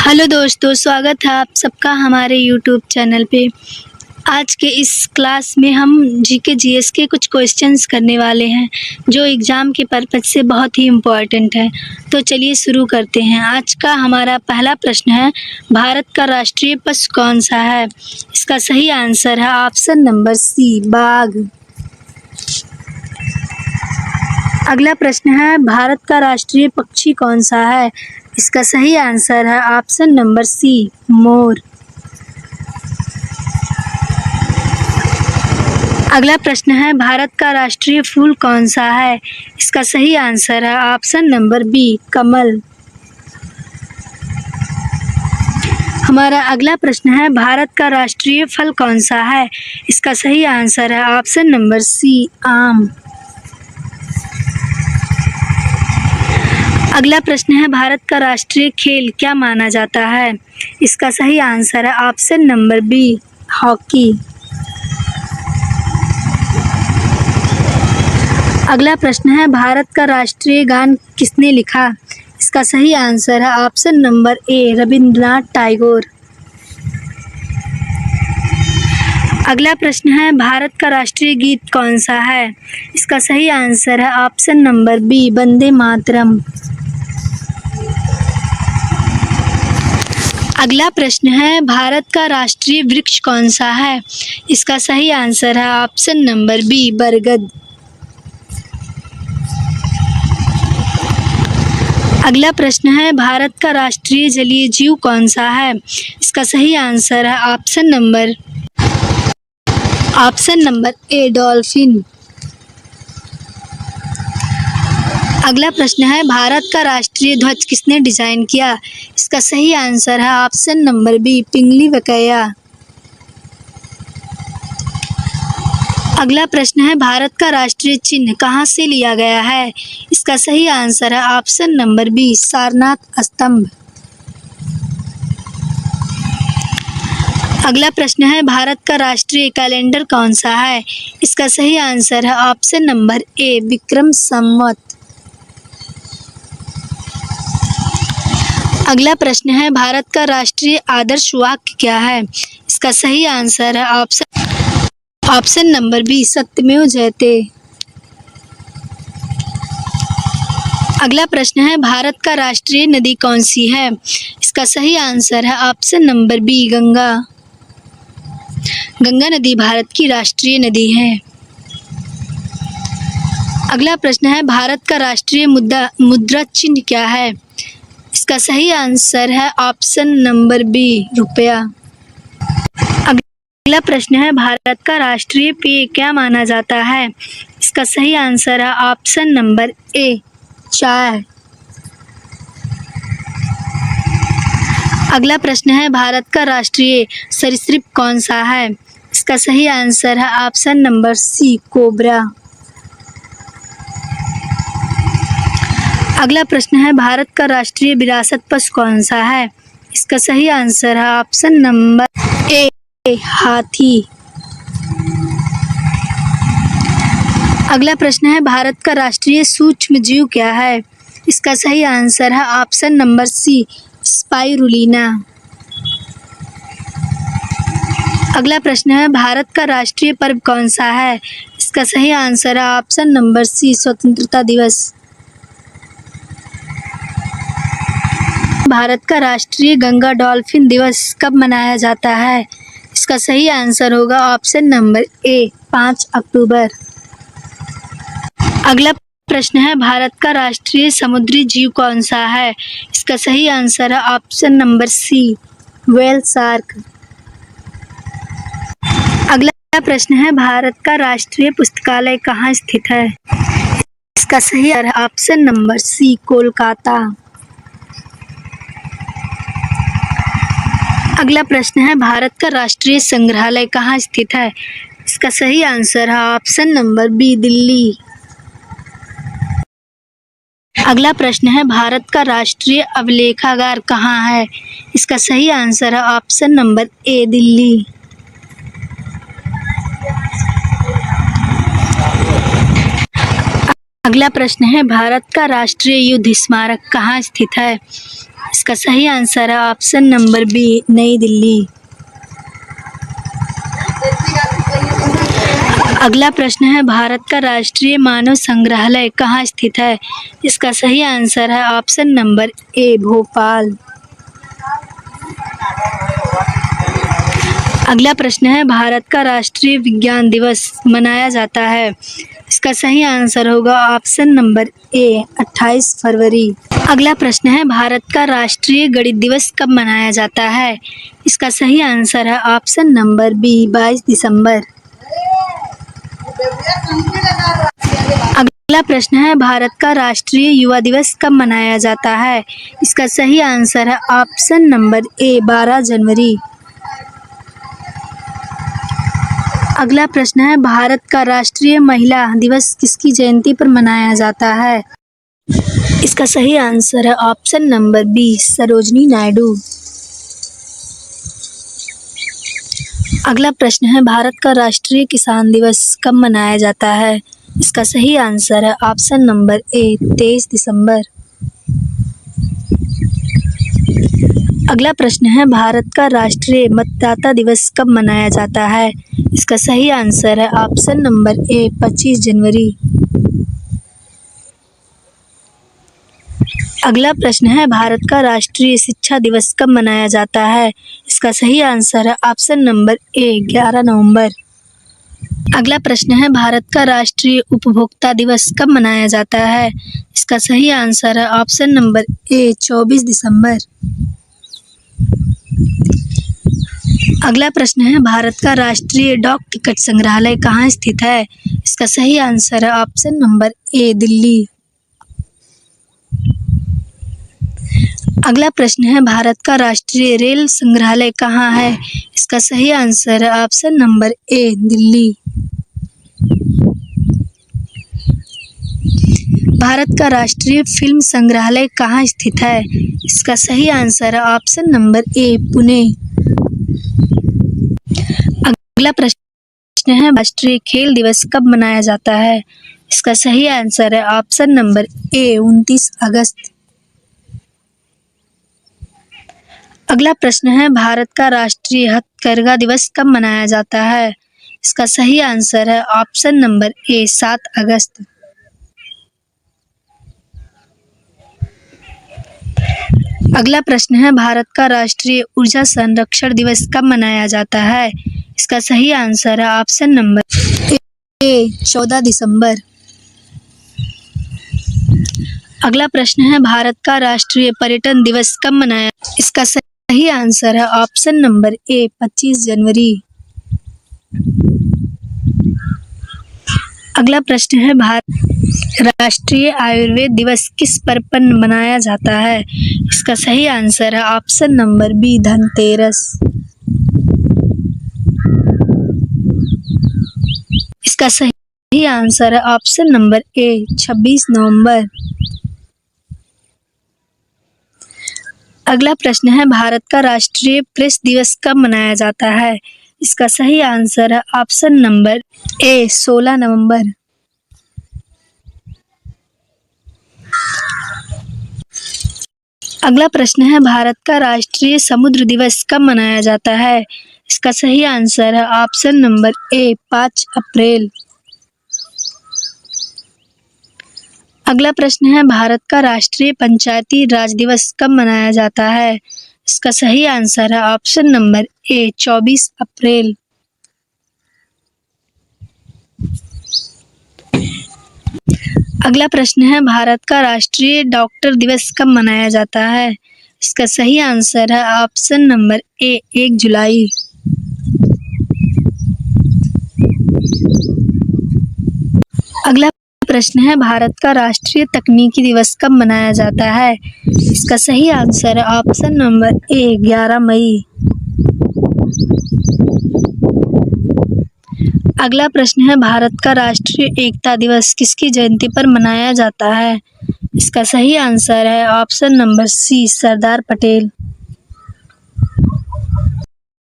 Hello दोस्तों, स्वागत है आप सबका हमारे यूट्यूब चैनल पे। आज के इस क्लास में हम जीके जीएस के कुछ क्वेश्चंस करने वाले हैं जो एग्ज़ाम के पर्पज़ से बहुत ही इम्पोर्टेंट है। तो चलिए शुरू करते हैं। आज का हमारा पहला प्रश्न है, भारत का राष्ट्रीय पशु कौन सा है? इसका सही आंसर है ऑप्शन नंबर सी, बाघ। अगला प्रश्न है, भारत का राष्ट्रीय पक्षी कौन सा है? इसका सही आंसर है ऑप्शन नंबर सी, मोर। अगला प्रश्न है, भारत का राष्ट्रीय फूल कौन सा है? इसका सही आंसर है ऑप्शन नंबर बी, कमल। हमारा अगला प्रश्न है, भारत का राष्ट्रीय फल कौन सा है? इसका सही आंसर है ऑप्शन नंबर सी, आम। अगला प्रश्न है, भारत का राष्ट्रीय खेल क्या माना जाता है? इसका सही आंसर है ऑप्शन नंबर बी, हॉकी। अगला प्रश्न है, भारत का राष्ट्रीय गान किसने लिखा? इसका सही आंसर है option number A, Rabindranath Tagore. अगला प्रश्न है, भारत का राष्ट्रीय गीत कौन सा है? इसका सही आंसर है option number B, Vande Mataram. अगला प्रश्न है, भारत का राष्ट्रीय वृक्ष कौन सा है? इसका सही आंसर है ऑप्शन नंबर बी, बरगद। अगला प्रश्न है, भारत का राष्ट्रीय जलीय जीव कौन सा है? इसका सही आंसर है ऑप्शन नंबर ए, डॉल्फिन। अगला प्रश्न है, भारत का राष्ट्रीय ध्वज किसने डिजाइन किया? इसका सही आंसर है ऑप्शन नंबर बी, पिंगली वेंकैया। अगला प्रश्न है, भारत का राष्ट्रीय चिन्ह कहाँ से लिया गया है? इसका सही आंसर है ऑप्शन नंबर बी, सारनाथ स्तंभ। अगला प्रश्न है, भारत का राष्ट्रीय कैलेंडर कौन सा है? इसका सही आंसर है option number A, Vikram Samvat. अगला प्रश्न है, भारत का राष्ट्रीय आदर्श वाक्य क्या है? इसका सही आंसर है ऑप्शन नंबर बी, सत्यमेव जयते। अगला प्रश्न है, भारत का राष्ट्रीय नदी कौन सी है? इसका सही आंसर है option number B, Ganga. Ganga नदी भारत की राष्ट्रीय नदी है। अगला प्रश्न है, भारत का राष्ट्रीय मुद्रा चिन्ह क्या है? इसका सही आंसर है ऑप्शन नंबर बी, रुपया। अगला प्रश्न है, भारत का राष्ट्रीय पेय क्या माना जाता है? इसका सही आंसर है ऑप्शन नंबर ए, चाय। अगला प्रश्न है, भारत का राष्ट्रीय सरीसृप कौन सा है? इसका सही आंसर है ऑप्शन नंबर सी, कोबरा। अगला प्रश्न है, भारत का राष्ट्रीय विरासत पशु कौन सा है? इसका सही आंसर है ऑप्शन नंबर ए, हाथी। अगला प्रश्न है, भारत का राष्ट्रीय सूक्ष्म जीव क्या है? इसका सही आंसर है ऑप्शन नंबर सी, स्पाइरुलिना। अगला प्रश्न है, भारत का राष्ट्रीय पर्व कौन सा है? इसका सही आंसर है ऑप्शन नंबर सी, स्वतंत्रता दिवस। भारत का राष्ट्रीय गंगा डॉल्फिन दिवस कब मनाया जाता है? इसका सही आंसर होगा ऑप्शन नंबर ए, 5 अक्टूबर। अगला प्रश्न है, भारत का राष्ट्रीय समुद्री जीव कौन सा है? इसका सही आंसर है option number C, whale shark. अगला प्रश्न है, भारत का राष्ट्रीय पुस्तकालय कहाँ स्थित है? इसका सही आंसर है ऑप्शन नंबर सी, कोलकाता। अगला प्रश्न है, भारत का राष्ट्रीय संग्रहालय कहाँ स्थित है? इसका सही आंसर है ऑप्शन नंबर बी, दिल्ली। अगला प्रश्न है, भारत का राष्ट्रीय अभिलेखागार कहाँ है? इसका सही आंसर है ऑप्शन नंबर ए, दिल्ली। अगला प्रश्न है, भारत का राष्ट्रीय युद्ध स्मारक कहाँ स्थित है? इसका सही आंसर है ऑप्शन नंबर बी, नई दिल्ली। अगला प्रश्न है, भारत का राष्ट्रीय मानव संग्रहालय कहाँ स्थित है? इसका सही आंसर है ऑप्शन नंबर ए, भोपाल। अगला प्रश्न है, भारत का राष्ट्रीय विज्ञान दिवस मनाया जाता है? इसका सही आंसर होगा ऑप्शन नंबर ए, 28 फरवरी। अगला प्रश्न है, भारत का राष्ट्रीय गणित दिवस कब मनाया जाता है? इसका सही आंसर है ऑप्शन नंबर बी, 22 दिसंबर। अगला प्रश्न है, भारत का राष्ट्रीय युवा दिवस कब मनाया जाता है? इसका सही आंसर है ऑप्शन नंबर ए, 12 जनवरी। अगला प्रश्न है, भारत का राष्ट्रीय महिला दिवस किसकी जयंती पर मनाया जाता है? इसका सही आंसर है option number B, Sarojini Naidu. अगला प्रश्न है, भारत का राष्ट्रीय किसान दिवस कब मनाया जाता है? इसका सही आंसर है ऑप्शन नंबर ए, 23 दिसंबर। अगला प्रश्न है, भारत का राष्ट्रीय मतदाता दिवस कब मनाया जाता है? इसका सही आंसर है ऑप्शन नंबर ए, 25 जनवरी। अगला प्रश्न है, भारत का राष्ट्रीय शिक्षा दिवस कब मनाया जाता है? इसका सही आंसर है ऑप्शन नंबर ए, 11 नवंबर। अगला प्रश्न है, भारत का राष्ट्रीय उपभोक्ता दिवस कब मनाया जाता है? इसका सही आंसर है ऑप्शन नंबर ए, 24 दिसंबर। अगला प्रश्न है, भारत का राष्ट्रीय डाक टिकट संग्रहालय कहाँ स्थित है? इसका सही आंसर है ऑप्शन नंबर ए, दिल्ली। अगला प्रश्न है, भारत का राष्ट्रीय रेल संग्रहालय कहाँ है? इसका सही आंसर है option number A, Delhi. Bharat का राष्ट्रीय फिल्म संग्रहालय कहाँ स्थित है? इसका सही आंसर है ऑप्शन नंबर ए, पुणे। अगला प्रश्न है, राष्ट्रीय खेल दिवस कब मनाया जाता है? इसका सही आंसर है ऑप्शन नंबर ए, 29 अगस्त। अगला प्रश्न है, भारत का राष्ट्रीय हथकरघा दिवस कब मनाया जाता है? इसका सही आंसर है ऑप्शन नंबर ए, 7 अगस्त। अगला प्रश्न है, भारत का राष्ट्रीय ऊर्जा संरक्षण दिवस कब मनाया जाता है? इसका सही आंसर है ऑप्शन नंबर ए, 14 दिसंबर। अगला प्रश्न है, भारत का राष्ट्रीय पर्यटन दिवस कब मनाया? इसका सही आंसर है ऑप्शन नंबर ए, 25 जनवरी। अगला प्रश्न है, भारत राष्ट्रीय आयुर्वेद दिवस किस पर्व पर मनाया जाता है? इसका सही आंसर है ऑप्शन नंबर बी, धनतेरस। इसका सही आंसर है ऑप्शन नंबर ए, 26 नवंबर। अगला प्रश्न है, भारत का राष्ट्रीय प्रेस दिवस कब मनाया जाता है? इसका सही आंसर है ऑप्शन नंबर ए, 16 नवंबर। अगला प्रश्न है, भारत का राष्ट्रीय समुद्र दिवस कब मनाया जाता है? इसका सही आंसर है ऑप्शन नंबर ए, 5 अप्रैल। अगला प्रश्न है, भारत का राष्ट्रीय पंचायती राज दिवस कब मनाया जाता है? इसका सही आंसर है ऑप्शन नंबर ए, 24 अप्रैल। अगला प्रश्न है, भारत का राष्ट्रीय डॉक्टर दिवस कब मनाया जाता है? इसका सही आंसर है ऑप्शन नंबर ए, 1 जुलाई। अगला प्रश्न है, भारत का राष्ट्रीय तकनीकी दिवस कब मनाया जाता है? इसका सही आंसर है ऑप्शन नंबर ए, 11 मई। अगला प्रश्न है, भारत का राष्ट्रीय एकता दिवस किसकी जयंती पर मनाया जाता है? इसका सही आंसर है ऑप्शन नंबर सी, सरदार पटेल।